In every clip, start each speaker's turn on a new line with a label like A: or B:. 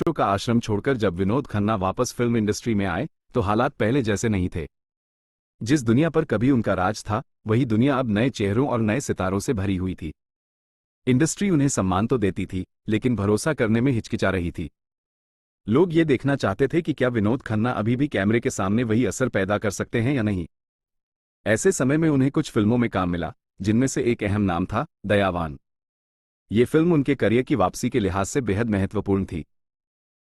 A: ओशो का आश्रम छोड़कर जब विनोद खन्ना वापस फिल्म इंडस्ट्री में आए तो हालात पहले जैसे नहीं थे। जिस दुनिया पर कभी उनका राज था, वही दुनिया अब नए चेहरों और नए सितारों से भरी हुई थी। इंडस्ट्री उन्हें सम्मान तो देती थी, लेकिन भरोसा करने में हिचकिचा रही थी। लोग ये देखना चाहते थे कि क्या विनोद खन्ना अभी भी कैमरे के सामने वही असर पैदा कर सकते हैं या नहीं। ऐसे समय में उन्हें कुछ फिल्मों में काम मिला, जिनमें से एक अहम नाम था दयावान। ये फिल्म उनके करियर की वापसी के लिहाज से बेहद महत्वपूर्ण थी।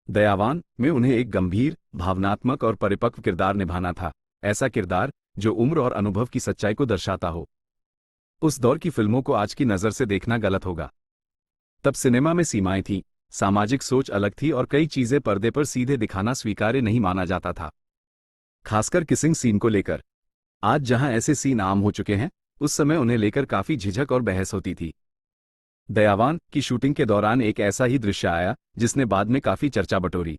A: दयावान में उन्हें एक गंभीर, भावनात्मक और परिपक्व किरदार निभाना था, ऐसा किरदार जो उम्र और अनुभव की सच्चाई को दर्शाता हो। उस दौर की फिल्मों को आज की नज़र से देखना गलत होगा। तब सिनेमा में सीमाएं थीं, सामाजिक सोच अलग थी और कई चीजें पर्दे पर सीधे दिखाना स्वीकार्य नहीं माना जाता था, खासकर किसिंग सीन को लेकर। आज जहां ऐसे सीन आम हो चुके हैं, उस समय उन्हें लेकर काफी झिझक और बहस होती थी। दयावान की शूटिंग के दौरान एक ऐसा ही दृश्य आया जिसने बाद में काफी चर्चा बटोरी।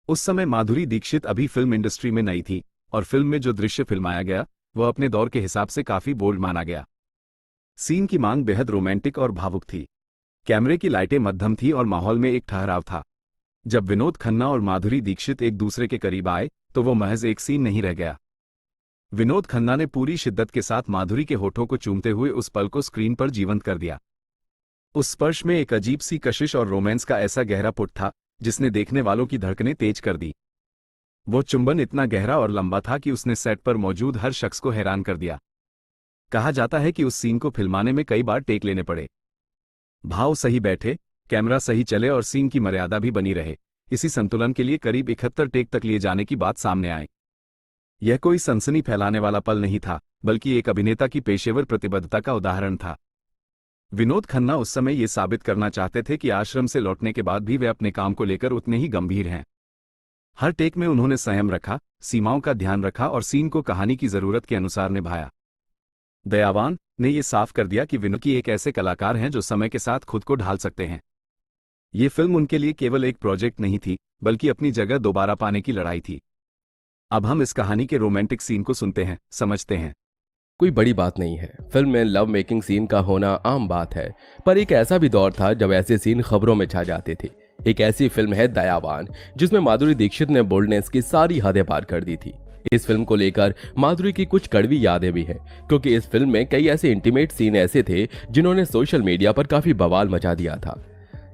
A: उस समय माधुरी दीक्षित अभी फिल्म इंडस्ट्री में नई थी और फिल्म में जो दृश्य फिल्माया गया वह अपने दौर के हिसाब से काफी बोल्ड माना गया। सीन की मांग बेहद रोमांटिक और भावुक थी। कैमरे की लाइटें मध्यम थी और माहौल में एक ठहराव था। जब विनोद खन्ना और माधुरी दीक्षित एक दूसरे के करीब आए तो वो महज एक सीन नहीं रह गया। विनोद खन्ना ने पूरी शिद्दत के साथ माधुरी के होठों को चूमते हुए उस पल को स्क्रीन पर जीवंत कर दिया। उस स्पर्श में एक अजीब सी कशिश और रोमांस का ऐसा गहरा पुट था जिसने देखने वालों की धड़कनें तेज कर दी। वो चुंबन इतना गहरा और लंबा था कि उसने सेट पर मौजूद हर शख्स को हैरान कर दिया। कहा जाता है कि उस सीन को फिल्माने में कई बार टेक लेने पड़े। भाव सही बैठे, कैमरा सही चले और सीन की मर्यादा भी बनी रहे, इसी संतुलन के लिए करीब 71 टेक तक लिए जाने की बात सामने आई। यह कोई सनसनी फैलाने वाला पल नहीं था, बल्कि एक अभिनेता की पेशेवर प्रतिबद्धता का उदाहरण था। विनोद खन्ना उस समय ये साबित करना चाहते थे कि आश्रम से लौटने के बाद भी वे अपने काम को लेकर उतने ही गंभीर हैं। हर टेक में उन्होंने संयम रखा, सीमाओं का ध्यान रखा और सीन को कहानी की जरूरत के अनुसार निभाया। दयावान ने यह साफ कर दिया कि विनोद की एक ऐसे कलाकार हैं जो समय के साथ खुद को ढाल सकते हैं। ये फिल्म उनके लिए केवल एक प्रोजेक्ट नहीं थी, बल्कि अपनी जगह दोबारा पाने की लड़ाई थी। अब हम इस कहानी के रोमांटिक सीन को सुनते हैं, समझते हैं।
B: कोई बड़ी बात नहीं है, फिल्म में लव मेकिंग सीन का होना आम बात है, पर एक ऐसा भी दौर था जब ऐसे सीन खबरों में छा जाते थे। एक ऐसी फिल्म है दयावान, जिसमें माधुरी दीक्षित ने बोल्डनेस की सारी हदें पार कर दी थी। इस फिल्म को लेकर माधुरी की कुछ कड़वी यादें भी हैं, क्योंकि इस फिल्म में कई ऐसे इंटीमेट सीन ऐसे थे जिन्होंने सोशल मीडिया पर काफी बवाल मचा दिया था।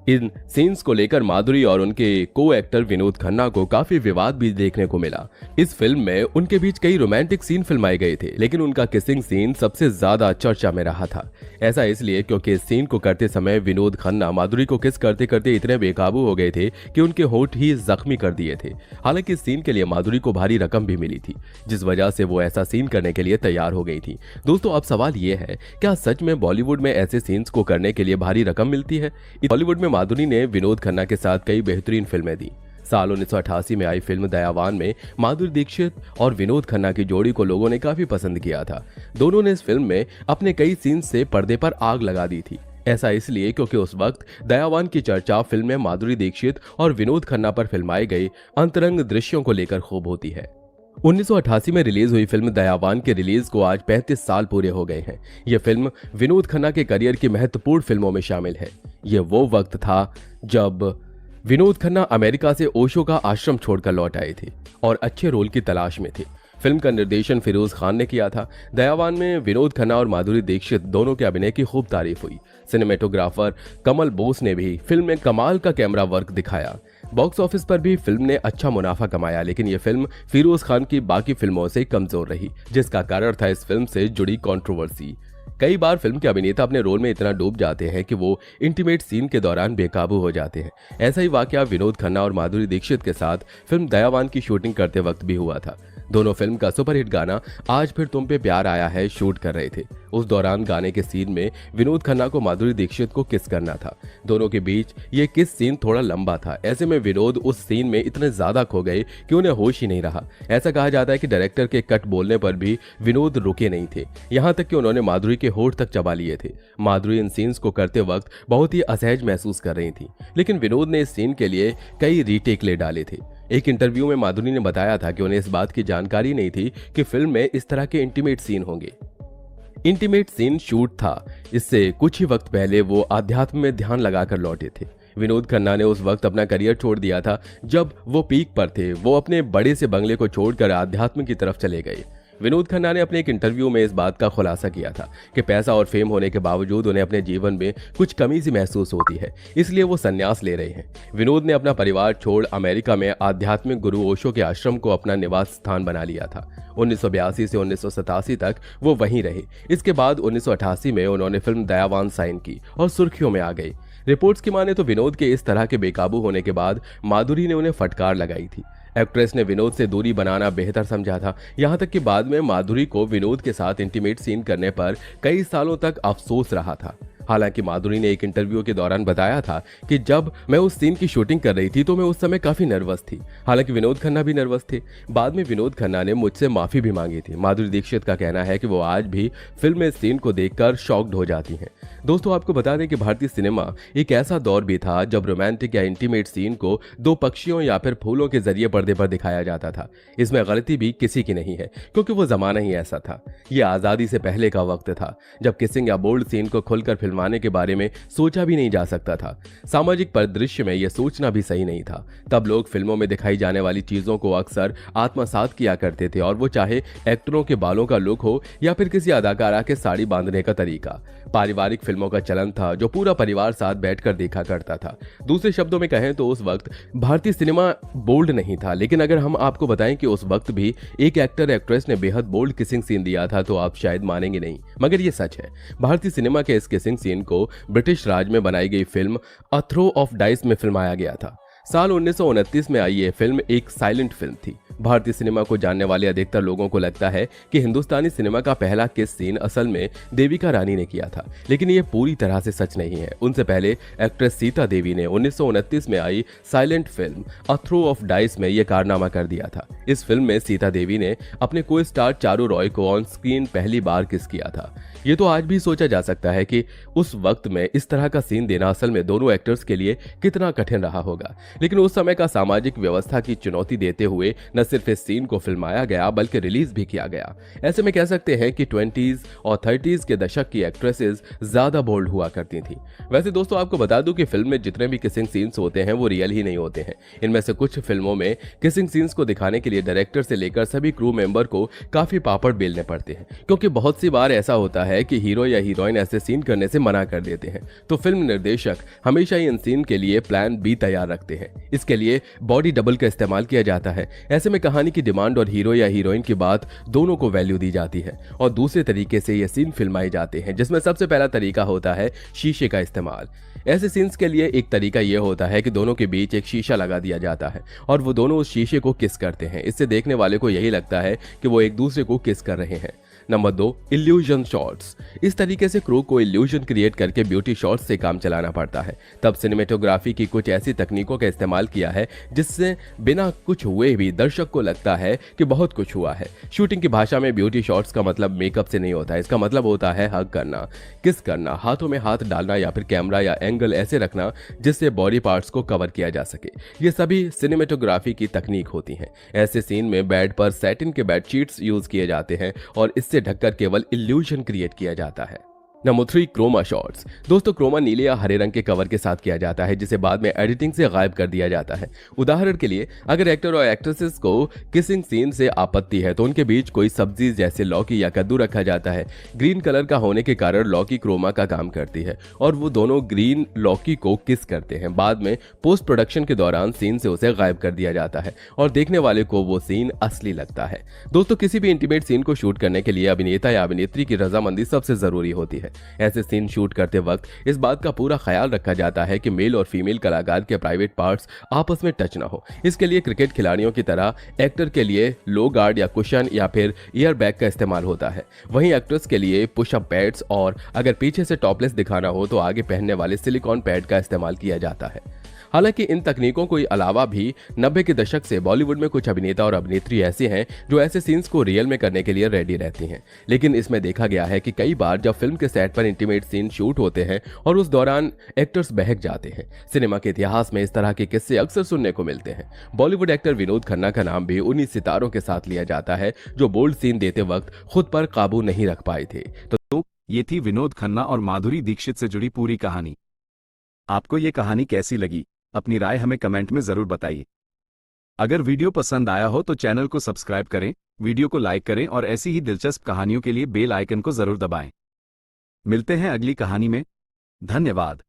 B: इन सीन्स को लेकर माधुरी और उनके को एक्टर विनोद खन्ना को काफी विवाद भी देखने को मिला। इस फिल्म में उनके बीच कई रोमांटिक सीन फिल्माए गए थे, लेकिन उनका किसिंग सीन सबसे ज्यादा चर्चा में रहा था। ऐसा इसलिए क्योंकि इस सीन को करते समय विनोद खन्ना माधुरी को किस करते करते इतने बेकाबू हो गए थे कि उनके होंठ ही जख्मी कर दिए थे। हालांकि इस सीन के लिए माधुरी को भारी रकम भी मिली थी, जिस वजह से वो ऐसा सीन करने के लिए तैयार हो गई थी। दोस्तों, अब सवाल ये है, क्या सच में बॉलीवुड में ऐसे सीन्स को करने के लिए भारी रकम मिलती है? बॉलीवुड में माधुरी ने विनोद खन्ना के साथ कई बेहतरीन फिल्में दी। साल 1988 में आई फिल्म दयावान में माधुरी दीक्षित और विनोद खन्ना की जोड़ी को लोगों ने काफी पसंद किया था। दोनों ने इस फिल्म में अपने कई सीन्स से पर्दे पर आग लगा दी थी। ऐसा इसलिए क्योंकि उस वक्त दयावान की चर्चा फिल्म में माधुरी दीक्षित और विनोद खन्ना पर फिल्माए गए अंतरंग दृश्यों को लेकर खूब होती है। 1988 में रिलीज हुई फिल्म दयावान के रिलीज को आज 35 साल पूरे हो गए हैं। यह फिल्म विनोद खन्ना के करियर की महत्वपूर्ण फिल्मों में शामिल है। यह वो वक्त था जब विनोद खन्ना अमेरिका से ओशो का आश्रम छोड़कर लौट आए थे और अच्छे रोल की तलाश में थे। फिल्म का निर्देशन फिरोज खान ने किया था। दयावान में विनोद खन्ना और माधुरी दीक्षित दोनों के अभिनय की खूब तारीफ हुई। सिनेमेटोग्राफर कमल बोस ने भी फिल्म में कमाल का कैमरा वर्क दिखाया। बॉक्स ऑफिस पर भी फिल्म ने अच्छा मुनाफा कमाया, लेकिन यह फिल्म फिरोज खान की बाकी फिल्मों से कमजोर रही, जिसका कारण था इस फिल्म से जुड़ी कंट्रोवर्सी। कई बार फिल्म के अभिनेता अपने रोल में इतना डूब जाते हैं कि वो इंटीमेट सीन के दौरान बेकाबू हो जाते हैं। ऐसा ही वाकया विनोद खन्ना और माधुरी दीक्षित के साथ फिल्म दयावान की शूटिंग करते वक्त भी हुआ था। दोनों फिल्म का सुपरहिट गाना आज फिर तुम पे प्यार आया है शूट कर रहे थे। उस दौरान गाने के सीन में विनोद खन्ना को माधुरी दीक्षित को किस करना था। दोनों के बीच ये किस सीन थोड़ा लंबा था। ऐसे में विनोद उस सीन में इतने ज्यादा खो गए कि उन्हें होश ही नहीं रहा। ऐसा कहा जाता है कि डायरेक्टर के कट बोलने पर भी विनोद रुके नहीं थे, यहाँ तक कि उन्होंने माधुरी के होठ तक चबा लिए थे। माधुरी इन सीन्स को करते वक्त बहुत ही असहज महसूस कर रही थी, लेकिन विनोद ने इस सीन के लिए कई रीटेक ले डाले थे। एक इंटरव्यू में माधुरी ने बताया था कि उन्हें इस बात की जानकारी नहीं थी कि फिल्म में इस तरह के इंटीमेट सीन होंगे। इंटीमेट सीन शूट था, इससे कुछ ही वक्त पहले वो आध्यात्म में ध्यान लगाकर लौटे थे। विनोद खन्ना ने उस वक्त अपना करियर छोड़ दिया था जब वो पीक पर थे। वो अपने बड़े से बंगले को छोड़कर आध्यात्म की तरफ चले गए। विनोद खन्ना ने अपने एक इंटरव्यू में इस बात का खुलासा किया था कि पैसा और फेम होने के बावजूद उन्हें अपने जीवन में कुछ कमी सी महसूस होती है, इसलिए वो संन्यास ले रहे हैं। विनोद ने अपना परिवार छोड़ अमेरिका में आध्यात्मिक गुरु ओशो के आश्रम को अपना निवास स्थान बना लिया था। 1982 से 1987 तक वो वहीं रहे। इसके बाद 1988 में उन्होंने फिल्म दयावान साइन की और सुर्खियों में आ गई। रिपोर्ट्स की माने तो विनोद के इस तरह के बेकाबू होने के बाद माधुरी ने उन्हें फटकार लगाई थी। एक्ट्रेस ने विनोद से दूरी बनाना बेहतर समझा था, यहां तक कि बाद में माधुरी को विनोद के साथ इंटीमेट सीन करने पर कई सालों तक अफसोस रहा था। हालांकि माधुरी ने एक इंटरव्यू के दौरान बताया था कि जब मैं उस सीन की शूटिंग कर रही थी तो मैं उस समय काफी नर्वस थी। हालांकि विनोद खन्ना भी नर्वस थे। बाद में विनोद खन्ना ने मुझसे माफी भी मांगी थी। माधुरी दीक्षित का कहना है कि वो आज भी फिल्म में इस सीन को देखकर शॉक्ड हो जाती हैं। दोस्तों, आपको बता दें कि भारतीय सिनेमा एक ऐसा दौर भी था जब रोमांटिक या इंटीमेट सीन को दो पक्षियों या फिर फूलों के जरिए पर्दे पर दिखाया जाता था। इसमें गलती भी किसी की नहीं है, क्योंकि वो जमाना ही ऐसा था। ये आजादी से पहले का वक्त था जब किसिंग या बोल्ड सीन को खुलकर फिल्माने के बारे में सोचा भी नहीं जा सकता था। सामाजिक परिदृश्य में यह सोचना भी सही नहीं था। तब लोग फिल्मों में दिखाई जाने वाली चीजों को अक्सर आत्मसात किया करते थे, और वो चाहे एक्टरों के बालों का लुक हो या फिर किसी अदाकारा के साड़ी बांधने का तरीका। पारिवारिक फिल्मों का चलन था जो पूरा परिवार साथ बैठकर देखा करता था। दूसरे शब्दों में कहें तो उस वक्त भारतीय सिनेमा बोल्ड नहीं था, लेकिन अगर हम आपको बताएं कि उस वक्त भी एक एक्टर एक्ट्रेस ने बेहद बोल्ड किसिंग सीन दिया था तो आप शायद मानेंगे नहीं, मगर ये सच है। भारतीय सिनेमा के इस किसिंग सीन को ब्रिटिश राज में बनाई गई film a throw of dice में फिल्माया गया था। साल 1929 में आई ये फिल्म एक साइलेंट फिल्म थी। भारतीय सिनेमा को जानने वाले अधिकतर लोगों को लगता है कि हिंदुस्तानी सिनेमा का पहला किस सीन असल में देविका रानी ने किया था, लेकिन ये पूरी तरह से सच नहीं है। उनसे पहले एक्ट्रेस सीता देवी ने 1929 में आई silent film a throw of dice में यह कारनामा कर दिया था। इस फिल्म में सीता देवी ने अपने को स्टार चारू रॉय को ऑन स्क्रीन पहली बार किस किया था। ये तो आज भी सोचा जा सकता है कि उस वक्त में इस तरह का सीन देना असल में दोनों एक्टर्स के लिए कितना कठिन रहा होगा, लेकिन उस समय का सामाजिक व्यवस्था की चुनौती देते हुए न सिर्फ इस सीन को फिल्माया गया बल्कि रिलीज भी किया गया। ऐसे में कह सकते हैं कि 20s और 30s के दशक की एक्ट्रेसेस ज्यादा बोल्ड हुआ करती थी। वैसे दोस्तों, आपको बता दूं कि फिल्म में जितने भी किसिंग सीन्स होते हैं वो रियल ही नहीं होते हैं। इनमें से कुछ फिल्मों में किसिंग सीन्स को दिखाने के लिए डायरेक्टर से लेकर सभी क्रू मेंबर को काफी पापड़ बेलने पड़ते हैं, क्योंकि बहुत सी बार ऐसा होता है कि हीरो या हीरोइन ऐसे सीन करने से मना कर देते हैं। तो फिल्म निर्देशक हमेशा इन सीन के लिए प्लान बी तैयार रखते हैं। इसके लिए बॉडी डबल का इस्तेमाल किया जाता है। ऐसे में कहानी की डिमांड और हीरो या हीरोइन की बात दोनों को वैल्यू दी जाती है, और दूसरे तरीके से ये सीन फिल्माए जाते हैं, जिसमें सबसे पहला तरीका होता है शीशे का इस्तेमाल। ऐसे सीन्स के लिए एक तरीका यह होता है कि दोनों के बीच एक शीशा लगा दिया जाता है और वो दोनों उस शीशे को किस करते हैं। इससे देखने वाले को यही लगता है कि वो एक दूसरे को किस कर रहे हैं। Number 2, illusion shots. इस तरीके से क्रू को इल्यूजन क्रिएट करके ब्यूटी शॉट्स से काम चलाना पड़ता है। तब सिनेमेटोग्राफी की कुछ ऐसी तकनीकों का इस्तेमाल किया है जिससे बिना कुछ हुए भी दर्शक को लगता है कि बहुत कुछ हुआ है। शूटिंग की भाषा में ब्यूटी शॉट्स का मतलब मेकअप से नहीं होता है। इसका मतलब होता है हग करना, किस करना, हाथों में हाथ डालना या फिर कैमरा या एंगल ऐसे रखना जिससे बॉडी पार्ट्स को कवर किया जा सके। ये सभी सिनेमेटोग्राफी की तकनीक होती हैं। ऐसे सीन में बेड पर सैटिन के बेडशीट्स यूज किए जाते हैं और इससे ढककर केवल इल्यूजन क्रिएट किया जाता है। Number 3, chroma shots. दोस्तों, क्रोमा नीले या हरे रंग के कवर के साथ किया जाता है जिसे बाद में एडिटिंग से गायब कर दिया जाता है। उदाहरण के लिए, अगर एक्टर और एक्ट्रेसेस को किसिंग सीन से आपत्ति है तो उनके बीच कोई सब्जी जैसे लौकी या कद्दू रखा जाता है। ग्रीन कलर का होने के कारण लौकी क्रोमा का काम करती है और वो दोनों ग्रीन लौकी को किस करते हैं। बाद में पोस्ट प्रोडक्शन के दौरान सीन से उसे गायब कर दिया जाता है और देखने वाले को वो सीन असली लगता है। दोस्तों, किसी भी इंटीमेट सीन को शूट करने के लिए अभिनेता या अभिनेत्री की रजामंदी सबसे जरूरी होती है। ऐसे सीन शूट करते वक्त इस बात का पूरा ख्याल रखा जाता है कि मेल और फीमेल कलाकार के प्राइवेट पार्ट्स आपस में टच ना हो। इसके लिए क्रिकेट खिलाड़ियों की तरह एक्टर के लिए लो गार्ड या कुशन या फिर ईयर बैग का इस्तेमाल होता है। वहीं एक्ट्रेस के लिए पुशअप पैड्स और अगर पीछे से टॉपलेस दिखाना हो तो आगे पहनने वाले सिलिकॉन पैड का इस्तेमाल किया जाता है। हालांकि इन तकनीकों के अलावा भी 90 के दशक से बॉलीवुड में कुछ अभिनेता और अभिनेत्री ऐसे हैं जो ऐसे सीन्स को रियल में करने के लिए रेडी रहती हैं। लेकिन इसमें देखा गया है कि कई बार जब फिल्म के सेट पर इंटीमेट सीन शूट होते हैं और उस दौरान एक्टर्स बहक जाते हैं। सिनेमा के इतिहास में इस तरह के किस्से अक्सर सुनने को मिलते हैं। बॉलीवुड एक्टर विनोद खन्ना का नाम भी उन्हीं सितारों के साथ लिया जाता है जो बोल्ड सीन देते वक्त खुद पर काबू नहीं रख पाए थे।
A: तो ये थी विनोद खन्ना और माधुरी दीक्षित से जुड़ी पूरी कहानी। आपको ये कहानी कैसी लगी? अपनी राय हमें कमेंट में जरूर बताइए। अगर वीडियो पसंद आया हो तो चैनल को सब्सक्राइब करें, वीडियो को लाइक करें और ऐसी ही दिलचस्प कहानियों के लिए बेल आइकन को जरूर दबाएं। मिलते हैं अगली कहानी में। धन्यवाद।